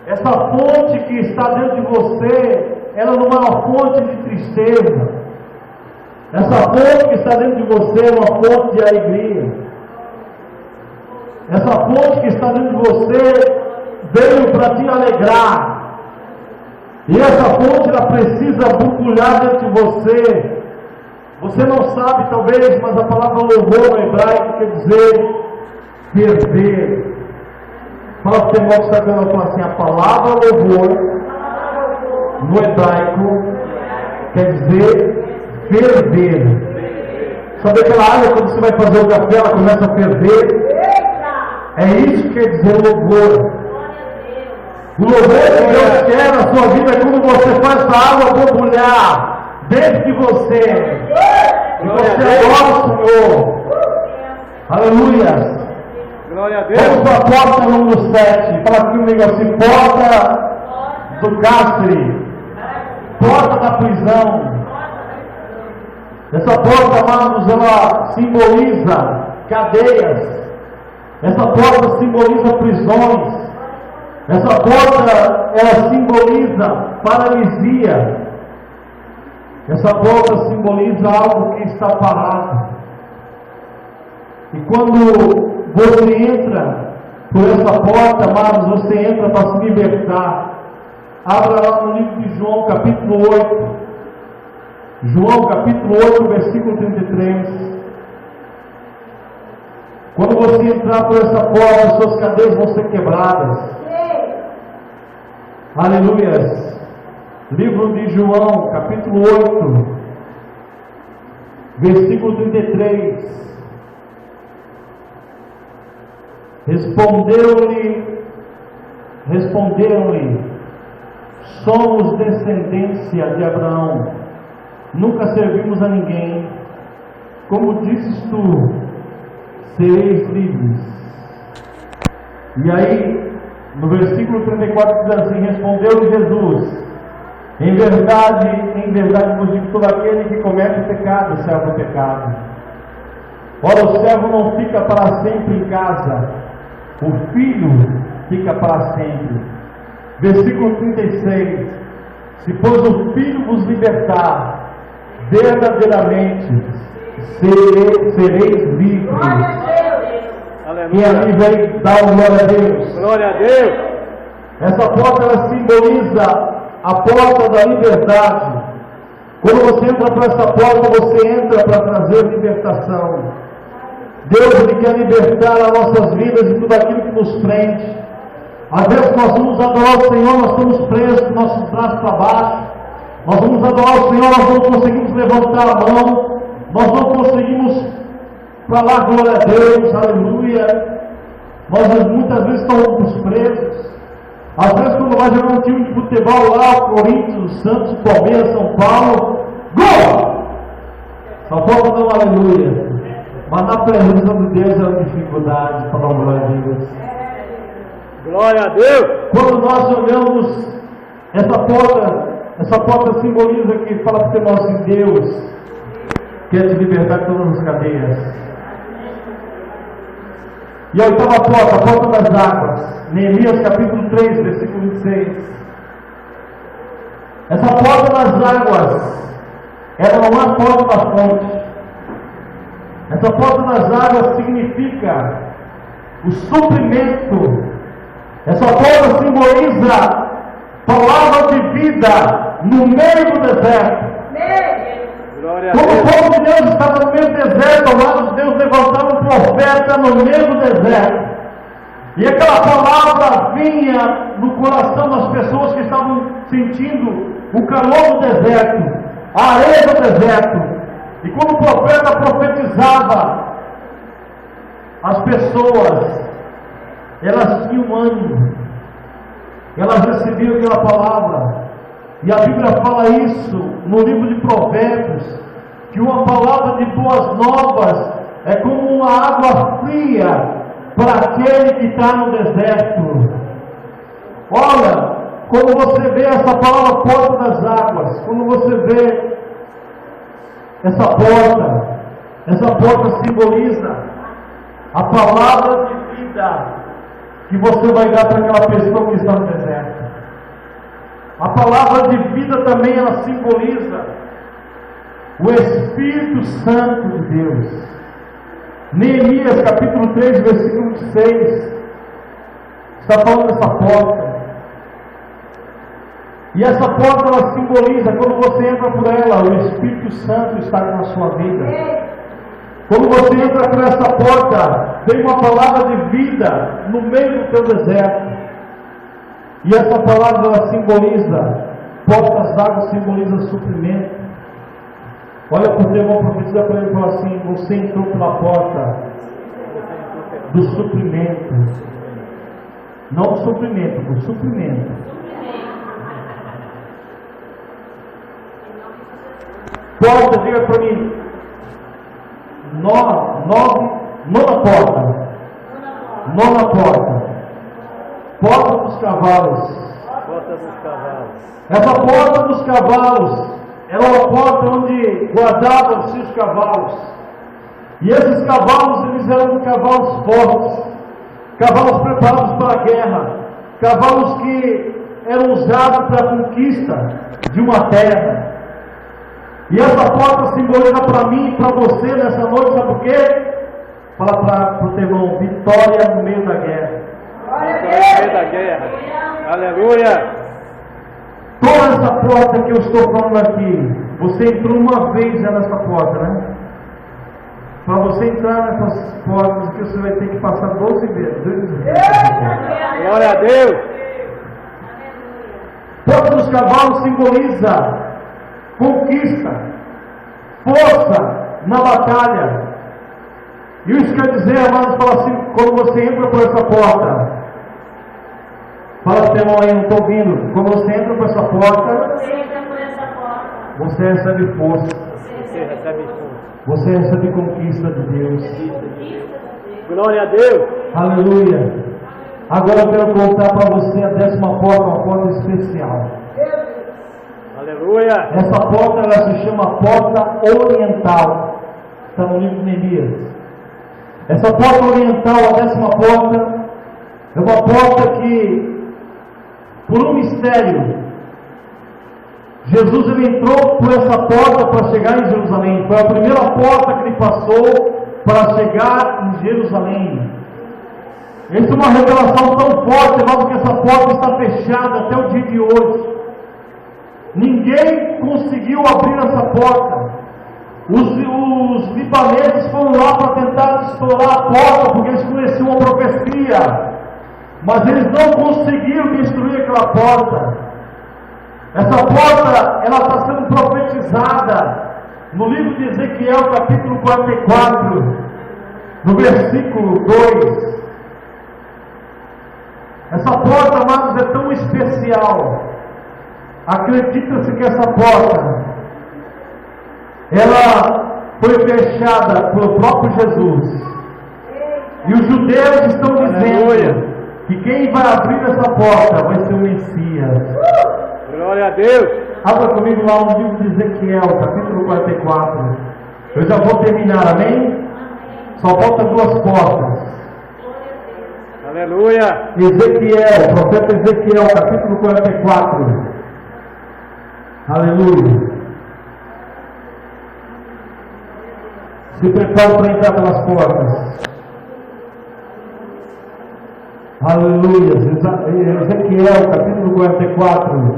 Essa fonte que está dentro de você, ela não é uma fonte de tristeza. Essa fonte que está dentro de você é uma fonte de alegria. Essa fonte que está dentro de você veio para te alegrar. E essa fonte ela precisa borbulhar dentro de você. Você não sabe talvez, mas a palavra louvor no hebraico quer dizer ferver. Fala para o teu irmão que está vendo, fala assim: a palavra louvor no hebraico quer dizer ferver. Sabe aquela água quando você vai fazer o café, ela começa a ferver? É isso que quer dizer louvor. O louvor que Deus quer na sua vida é quando você faz essa água borbulhar dentro de você. E você adora o Senhor. Aleluia. Glória a Deus. Vamos para a porta número 7. Fala comigo assim: porta do cárcere, porta da prisão. Essa porta, amados, ela simboliza cadeias. Essa porta simboliza prisões. Essa porta, ela simboliza paralisia. Essa porta simboliza algo que está parado. E quando você entra por essa porta, amados, você entra para se libertar. Abra lá no livro de João, capítulo 8. João, capítulo 8, versículo 33. Quando você entrar por essa porta, as suas cadeias vão ser quebradas. Aleluia. Livro de João, capítulo 8, versículo 33. Respondeu-lhe responderam-lhe: somos descendência de Abraão, nunca servimos a ninguém. Como dizes tu, sereis livres. E aí, no versículo 34 diz assim: respondeu-lhe Jesus: em verdade vos digo, todo aquele que comete o pecado serve o pecado. Ora, o servo não fica para sempre em casa, o filho fica para sempre. Versículo 36: se pois o filho vos libertar, verdadeiramente sereis livres. Quem é livre aí, dá uma glória a Deus. Glória a Deus. Essa porta, ela simboliza a porta da liberdade. Quando você entra por essa porta, você entra para trazer libertação. Deus, Ele quer libertar as nossas vidas de tudo aquilo que nos prende. Às vezes nós vamos adorar o Senhor, nós estamos presos com nossos braços para baixo. Nós vamos adorar o Senhor, nós não conseguimos levantar a mão, nós não conseguimos falar glória a Deus, aleluia. Nós muitas vezes estamos presos. Às vezes quando vai jogar um time de futebol lá, o Corinthians, o Santos, o Palmeiras, São Paulo, gol! Só falta dar um aleluia. Mas na presença de Deus é uma dificuldade para dar uma glória a Deus. Glória a Deus. Quando nós olhamos essa porta simboliza que fala para nós assim: Deus quer te libertar de todas as cadeias. E a oitava porta, a porta das águas. Neemias capítulo 3, versículo 26. Essa porta das águas, ela não é a porta da fonte. Essa porta das águas significa o suprimento. Essa porta simboliza palavra de vida no meio do deserto. Glória a Como o Deus. povo de Deus estava no meio do deserto, amados, Deus levantava um profeta no meio do deserto. E aquela palavra vinha no coração das pessoas que estavam sentindo o calor do deserto, a areia do deserto. E quando o profeta profetizava, as pessoas, elas tinham ânimo, elas recebiam aquela palavra. E a Bíblia fala isso no livro de Provérbios, que uma palavra de boas novas é como uma água fria para aquele que está no deserto. Olha, quando você vê essa palavra porta das águas, quando você vê essa porta simboliza a palavra de vida que você vai dar para aquela pessoa que está no deserto. A palavra de vida também ela simboliza o Espírito Santo de Deus. Neemias capítulo 3, versículo 6 está falando dessa porta. E essa porta ela simboliza, quando você entra por ela, o Espírito Santo está na sua vida. Quando você entra por essa porta, tem uma palavra de vida no meio do teu deserto. E essa palavra ela simboliza, portas d'água simboliza suprimento. Olha para o teu irmão, profetiza para ele e fala assim: você entrou pela porta do suprimento. Não do sofrimento, do suprimento. Porta, diga para mim. Nona porta. Nona porta. Porta dos cavalos. Porta dos cavalos. Essa porta dos cavalos era uma porta onde guardavam-se os cavalos. E esses cavalos, eles eram cavalos fortes, cavalos preparados para a guerra, cavalos que eram usados para a conquista de uma terra. E essa porta simboliza para mim e para você nessa noite, sabe por quê? Fala para o teu irmão: vitória no meio da guerra. Vitória no meio da guerra. Aleluia. Toda essa porta que eu estou falando aqui, você entrou uma vez já nessa porta, né? Para você entrar nessas portas aqui, você vai ter que passar 12 vezes. Glória a Deus. Porta dos cavalos simboliza conquista, força na batalha. E isso quer dizer, amados, fala assim: quando você entra por essa porta, Fala pro teu irmão aí, não estou ouvindo. Quando você entra por essa porta, você recebe força. Você recebe força. Você recebe conquista de Deus. Glória a Deus. Aleluia. Agora eu quero contar para você a 10ª porta, uma porta especial. Aleluia. Essa porta ela se chama Porta Oriental. Está no livro de Neemias. Essa porta oriental, a 10ª porta, é uma porta que, por um mistério, Jesus ele entrou por essa porta para chegar em Jerusalém. Foi a primeira porta que ele passou para chegar em Jerusalém. Essa é uma revelação tão forte, irmão, que essa porta está fechada até o dia de hoje. Ninguém conseguiu abrir essa porta. Os libaneses foram lá para tentar estourar a porta, porque eles conheciam a profecia, mas eles não conseguiram destruir aquela porta. Essa porta, ela está sendo profetizada no livro de Ezequiel, capítulo 44, no versículo 2. Essa porta, amados, é tão especial. Acredita-se que essa porta, ela foi fechada pelo próprio Jesus. E os judeus estão dizendo que quem vai abrir essa porta vai ser o Messias. Glória a Deus. Abra comigo lá no livro de Ezequiel, capítulo 44. Eu já vou terminar, amém? Só faltam 2 portas. Aleluia. Ezequiel, profeta Ezequiel, capítulo 44. Aleluia. Se prepare para entrar pelas portas. Aleluia. Ezequiel, capítulo 44,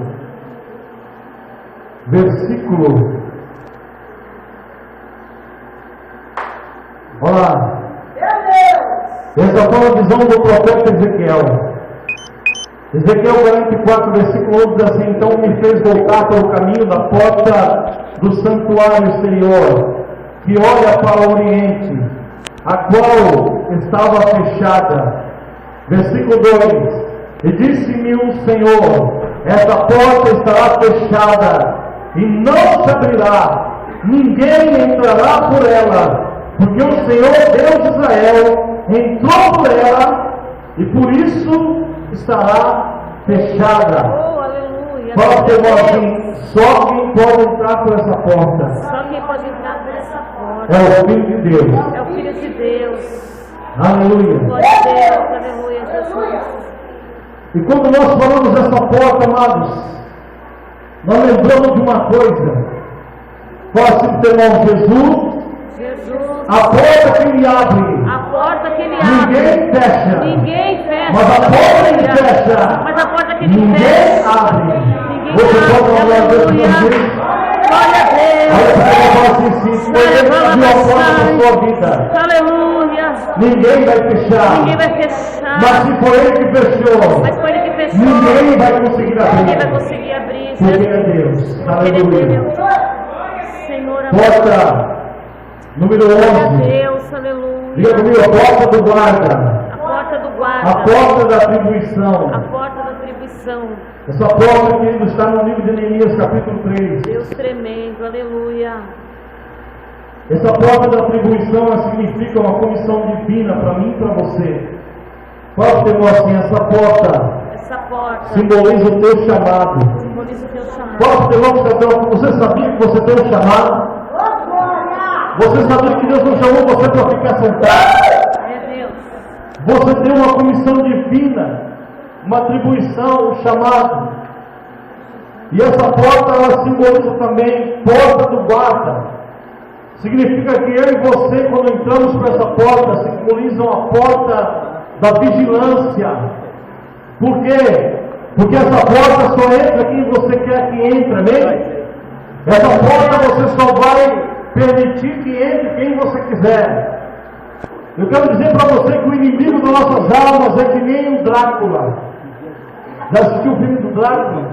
versículo. Olha lá. Essa foi a visão do profeta Ezequiel. Ezequiel 44, versículo 11 diz assim: então me fez voltar pelo caminho da porta do santuário exterior, que olha para o oriente, a qual estava fechada. Versículo 2: e disse-me o Senhor: essa porta estará fechada e não se abrirá, ninguém entrará por ela, porque o Senhor Deus de Israel entrou por ela e por isso estará fechada. Oh, aleluia. Fala para o irmão assim: só quem pode entrar por essa porta Só quem pode entrar por essa porta é o Filho de Deus. é o Filho de Deus. Aleluia. Glória a Deus, aleluia, Jesus. E quando nós falamos dessa porta, amados, nós lembramos de uma coisa. Fala assim para o teu irmão: Jesus, a porta que ele abre, a porta que ele abre, ninguém fecha. ninguém fecha. Mas a porta que ele Aleluia. fecha, Mas a porta que ele ninguém fecha, abre. ninguém Você pode abre. falar a Deus Aleluia. para você? Glória a Olha para ele e fala Deus. assim: se ele abriu a porta da sua vida, Aleluia. ninguém vai fechar. Ninguém vai fechar. Mas se foi ele que fechou, Mas foi ele que fechou. ninguém vai conseguir Ninguém vai abrir. conseguir abrir. Porque ele é Deus. Porque ele é Aleluia. Deus. Senhor, Porta número glória a 11. Deus, aleluia. Diga comigo: a porta do guarda. A porta do guarda. A porta da atribuição. A porta da atribuição. Essa porta, querido, está no livro de Neemias, capítulo 3. Deus tremendo, aleluia. Essa porta da atribuição ela significa uma comissão divina para mim e para você. Fala para o irmão assim: essa porta Essa porta simboliza o teu chamado. simboliza o teu chamado. Fala para o teu irmão: você sabia que você tem um chamado? Você sabia que Deus não chamou você para ficar sentado? É Deus. Você tem uma comissão divina, uma atribuição, um chamado. E essa porta ela simboliza também porta do guarda. Significa que eu e você, quando entramos por essa porta, simbolizam a porta da vigilância. Por quê? Porque essa porta só entra quem você quer que entre, amém? Essa porta você só vai permitir que entre quem você quiser. Eu quero dizer para você que o inimigo das nossas almas é que nem o Drácula. Já assistiu o filme do Drácula?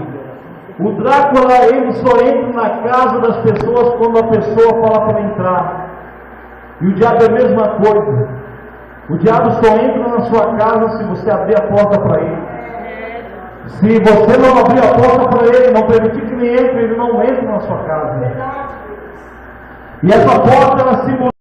O Drácula, ele só entra na casa das pessoas quando a pessoa fala para entrar. E o diabo é a mesma coisa. O diabo só entra na sua casa se você abrir a porta para ele. Se você não abrir a porta para ele, não permitir que ele entre na sua casa. E essa porta ela simboliza